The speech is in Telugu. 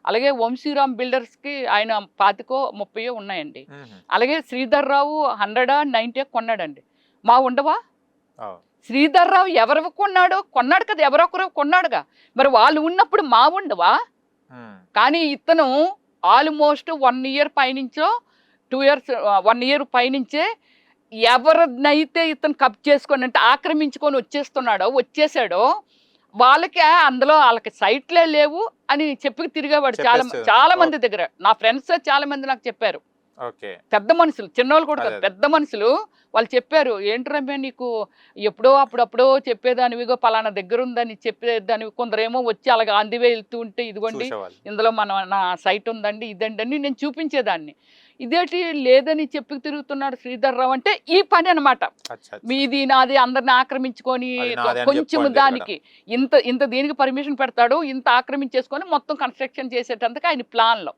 అలాగే వంశీరామ్ బిల్డర్స్కి ఆయన 25 ఉన్నాయండి. అలాగే శ్రీధర్ రావు 190 కొన్నాడండి. మా ఉండవా? శ్రీధర్ రావు ఎవరు కొన్నాడు? కొన్నాడు కదా, ఎవరొకరు కొన్నాడుగా. మరి వాళ్ళు ఉన్నప్పుడు మా ఉండవా? కానీ ఇతను ఆల్మోస్ట్ 1 ఇయర్ పైనుంచో 2 ఇయర్స్ 1 ఇయర్ పైనుంచే ఎవరినైతే ఇతను కప్ చేసుకొని అంటే ఆక్రమించుకొని వచ్చేసాడో వాళ్ళకి అందులో వాళ్ళకి సైట్లే లేవు అని చెప్పి తిరిగేవాడు చాలా మంది దగ్గర. నా ఫ్రెండ్స్ చాలా మంది నాకు చెప్పారు. పెద్ద మనుషులు, చిన్నోళ్ళు కూడా కాదు, పెద్ద మనుషులు వాళ్ళు చెప్పారు. ఏంటి రమ్య నీకు ఎప్పుడో అప్పుడప్పుడో చెప్పేదానివిగో పలానా దగ్గర ఉందని చెప్పేదానివి. కొందరేమో వచ్చి అలాగ ఆందివే వెళ్తూ ఉంటే ఇదిగోండి ఇందులో నా సైట్ ఉందండి ఇదండి అని నేను చూపించేదాన్ని. ఇదేంటి లేదని చెప్పి తిరుగుతున్నాడు శ్రీధర్ రావు అంటే ఈ పని అనమాట. మీది నాది అందరిని ఆక్రమించుకొని కొంచెం దానికి ఇంత దీనికి పర్మిషన్ పెడతాడు, ఇంత ఆక్రమించేసుకొని మొత్తం కన్స్ట్రక్షన్ చేసేటందుకు ఆయన ప్లాన్లో